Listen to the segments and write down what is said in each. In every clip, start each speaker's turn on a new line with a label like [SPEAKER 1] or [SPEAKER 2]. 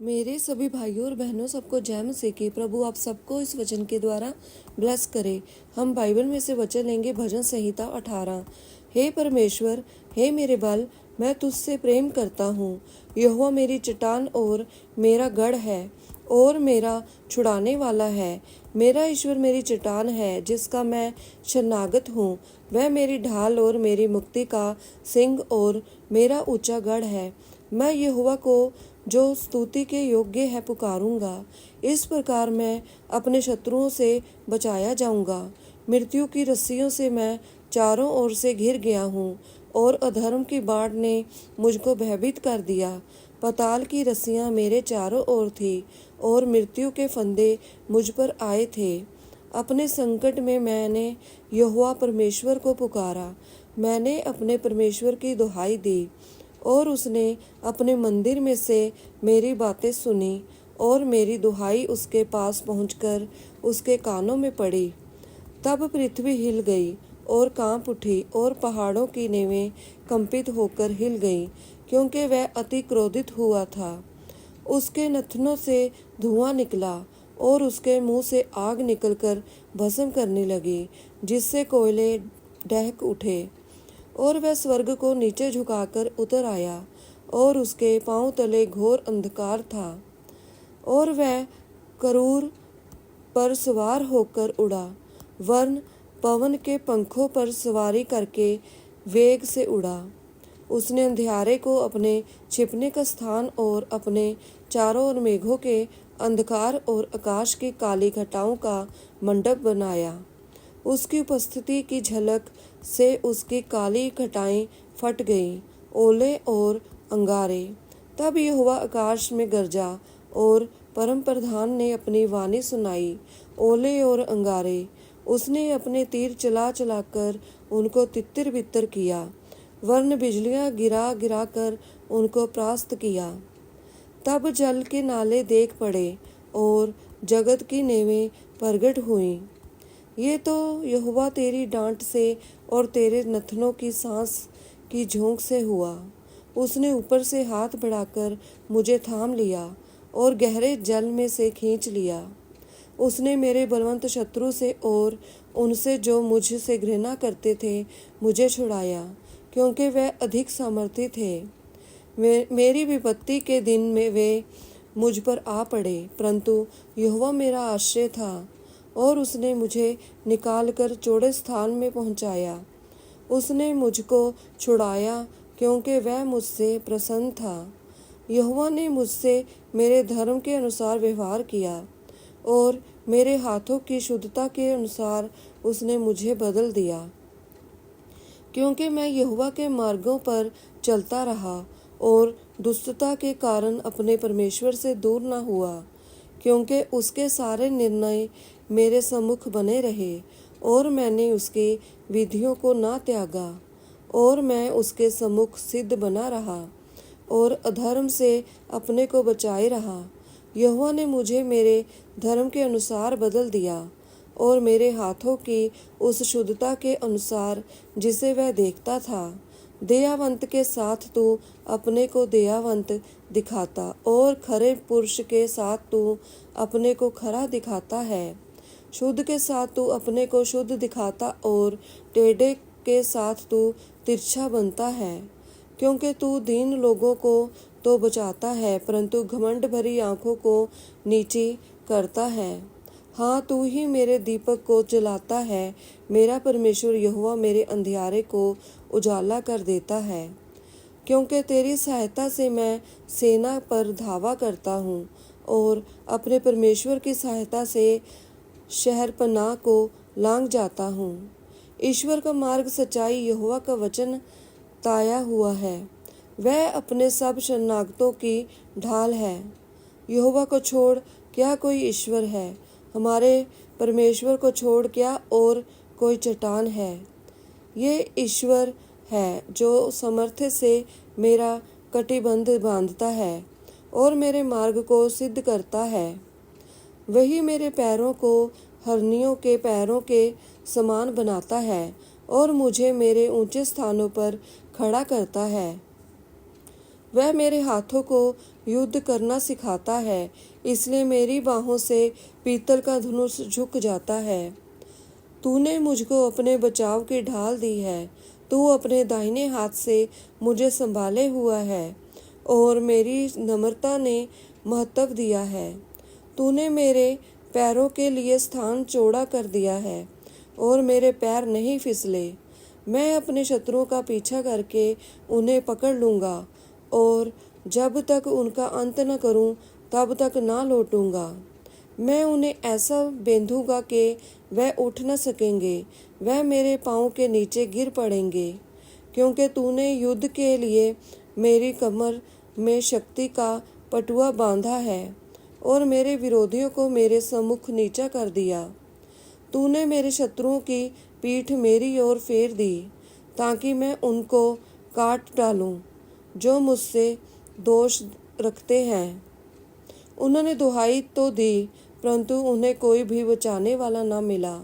[SPEAKER 1] मेरे सभी भाइयों और बहनों, सबको जय मसीह की। प्रभु आप सबको इस वचन के द्वारा ब्लेस करे। हम बाइबल में से वचन लेंगे, भजन संहिता 18। हे परमेश्वर, हे मेरे बल, मैं तुझसे प्रेम करता हूँ। यहोवा मेरी चट्टान और मेरा गढ़ है और मेरा छुड़ाने वाला है। मेरा ईश्वर मेरी चट्टान है जिसका मैं शरणागत हूँ। वह मेरी ढाल और मेरी मुक्ति का सिंह और मेरा ऊंचा गढ़ है। मैं यहोवा को जो स्तुति के योग्य है पुकारूंगा। इस प्रकार मैं अपने शत्रुओं से बचाया जाऊंगा। मृत्यु की रस्सियों से मैं चारों ओर से घिर गया हूँ और अधर्म की बाढ़ ने मुझको भयभीत कर दिया। पाताल की रस्सियां मेरे चारों ओर थी और मृत्यु के फंदे मुझ पर आए थे। अपने संकट में मैंने यहोवा परमेश्वर को पुकारा। मैंने अपने परमेश्वर की दुहाई दी और उसने अपने मंदिर में से मेरी बातें सुनी और मेरी दुहाई उसके पास पहुंचकर उसके कानों में पड़ी। तब पृथ्वी हिल गई और कांप उठी और पहाड़ों की नेवें कंपित होकर हिल गई, क्योंकि वह अति क्रोधित हुआ था। उसके नथनों से धुआं निकला और उसके मुंह से आग निकलकर भस्म करने लगी, जिससे कोयले दहक उठे। और वह स्वर्ग को नीचे झुकाकर उतर आया और उसके पांव तले घोर अंधकार था। और वह करूर पर सवार होकर उड़ा, वरन पवन के पंखों पर सवारी करके वेग से उड़ा। उसने अंधियारे को अपने छिपने का स्थान और अपने चारों ओर मेघों के अंधकार और आकाश की काली घटाओं का मंडप बनाया। उसकी उपस्थिति की झलक से उसकी काली घटाएं फट गईं, ओले और अंगारे। तब यहोवा आकाश में गरजा और परम प्रधान ने अपनी वाणी सुनाई। ओले और अंगारे। उसने अपने तीर चला चलाकर उनको तितर बितर किया, वरन बिजलियां गिरा गिरा कर उनको परास्त किया। तब जल के नाले देख पड़े और जगत की नेवें प्रगट हुईं। ये तो यहोवा तेरी डांट से और तेरे नथनों की सांस की झोंक से हुआ। उसने ऊपर से हाथ बढ़ाकर मुझे थाम लिया और गहरे जल में से खींच लिया। उसने मेरे बलवंत शत्रु से और उनसे जो मुझसे घृणा करते थे मुझे छुड़ाया, क्योंकि वह अधिक सामर्थी थे। मेरी विपत्ति के दिन में वे मुझ पर आ पड़े, परंतु यहोवा मेरा आश्रय था और उसने मुझे निकालकर चौड़े स्थान में पहुंचाया। उसने मुझको छुड़ाया क्योंकि वह मुझसे प्रसन्न था। यहोवा ने मुझसे मेरे धर्म के अनुसार व्यवहार किया और मेरे हाथों की शुद्धता के अनुसार उसने मुझे बदल दिया। क्योंकि मैं यहोवा के मार्गों पर चलता रहा और दुष्टता के कारण अपने परमेश्वर से दूर न हुआ, क्योंकि उसके सारे निर्णय मेरे सम्मुख बने रहे और मैंने उसकी विधियों को ना त्यागा। और मैं उसके सम्मुख सिद्ध बना रहा और अधर्म से अपने को बचाए रहा। यहोवा ने मुझे मेरे धर्म के अनुसार बदल दिया और मेरे हाथों की उस शुद्धता के अनुसार जिसे वह देखता था। दयावंत के साथ तू अपने को दयावंत दिखाता और खरे पुरुष के साथ तू अपने को खरा दिखाता है। शुद्ध के साथ तू अपने को शुद्ध दिखाता और टेढ़े के साथ तू तिरछा बनता है। क्योंकि तू दीन लोगों को तो बचाता है, परंतु घमंड भरी आंखों को नीची करता है। हाँ, तू ही मेरे दीपक को जलाता है। मेरा परमेश्वर यहोवा मेरे अंधियारे को उजाला कर देता है। क्योंकि तेरी सहायता से मैं सेना पर धावा करता हूँ और अपने परमेश्वर की सहायता से शहरपनाह को लांघ जाता हूँ। ईश्वर का मार्ग सच्चाई यहोवा का वचन ताया हुआ है। वह अपने सब शरणागतों की ढाल है। यहोवा को छोड़ क्या कोई ईश्वर है? हमारे परमेश्वर को छोड़ क्या और कोई चट्टान है? ये ईश्वर है जो सामर्थ्य से मेरा कटिबंध बांधता है और मेरे मार्ग को सिद्ध करता है। वही मेरे पैरों को हरनियों के पैरों के समान बनाता है और मुझे मेरे ऊंचे स्थानों पर खड़ा करता है। वह मेरे हाथों को युद्ध करना सिखाता है, इसलिए मेरी बाहों से पीतल का धनुष झुक जाता है। तूने मुझको अपने बचाव की ढाल दी है। तू अपने दाहिने हाथ से मुझे संभाले हुआ है और मेरी नम्रता ने महत्व दिया है। तूने मेरे पैरों के लिए स्थान चौड़ा कर दिया है और मेरे पैर नहीं फिसले। मैं अपने शत्रुओं का पीछा करके उन्हें पकड़ लूँगा और जब तक उनका अंत न करूँ तब तक ना लौटूंगा। मैं उन्हें ऐसा बेंधूंगा कि वह उठ न सकेंगे, वह मेरे पाँव के नीचे गिर पड़ेंगे। क्योंकि तूने युद्ध के लिए मेरी कमर में शक्ति का पटुआ बांधा है और मेरे विरोधियों को मेरे सम्मुख नीचा कर दिया। तूने मेरे शत्रुओं की पीठ मेरी ओर फेर दी, ताकि मैं उनको काट डालूं जो मुझसे दोष रखते हैं। उन्होंने दुहाई तो दी, परंतु उन्हें कोई भी बचाने वाला न मिला।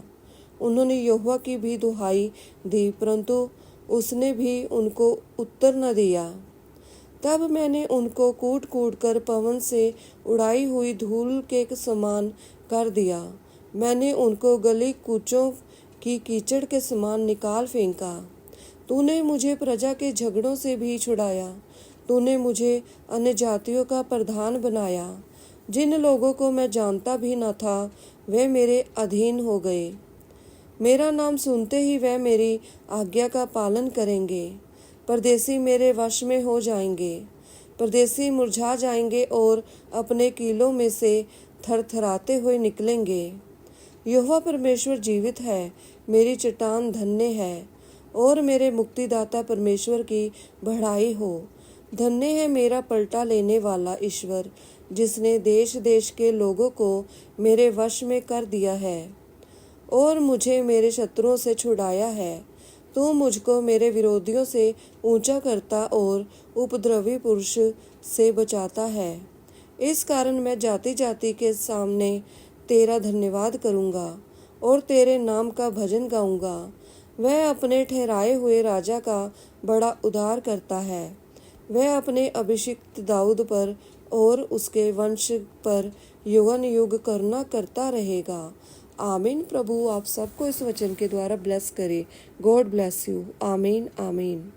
[SPEAKER 1] उन्होंने यहोवा की भी दुहाई दी, परंतु उसने भी उनको उत्तर न दिया। तब मैंने उनको कूट कूट कर पवन से उड़ाई हुई धूल के समान कर दिया। मैंने उनको गली कूचों की कीचड़ के समान निकाल फेंका। तूने मुझे प्रजा के झगड़ों से भी छुड़ाया। तूने मुझे अन्य जातियों का प्रधान बनाया। जिन लोगों को मैं जानता भी न था, वे मेरे अधीन हो गए। मेरा नाम सुनते ही वह मेरी आज्ञा का पालन करेंगे। परदेसी मेरे वश में हो जाएंगे। परदेसी मुरझा जाएंगे और अपने कीलों में से थरथराते हुए निकलेंगे। यहोवा परमेश्वर जीवित है, मेरी चट्टान धन्य है और मेरे मुक्तिदाता परमेश्वर की बढ़ाई हो। धन्य है मेरा पलटा लेने वाला ईश्वर, जिसने देश देश के लोगों को मेरे वश में कर दिया है और मुझे मेरे शत्रुओं से छुड़ाया है। तू मुझको मेरे विरोधियों से ऊंचा करता और उपद्रवी पुरुष से बचाता है। इस कारण मैं जाति जाति के सामने तेरा धन्यवाद करूँगा और तेरे नाम का भजन गाऊँगा। वह अपने ठहराए हुए राजा का बड़ा उद्धार करता है। वह अपने अभिषिक्त दाऊद पर और उसके वंश पर युगन युग करुणा करता रहेगा। आमीन। प्रभु आप सबको इस वचन के द्वारा ब्लेस करे। God bless you. आमीन आमीन।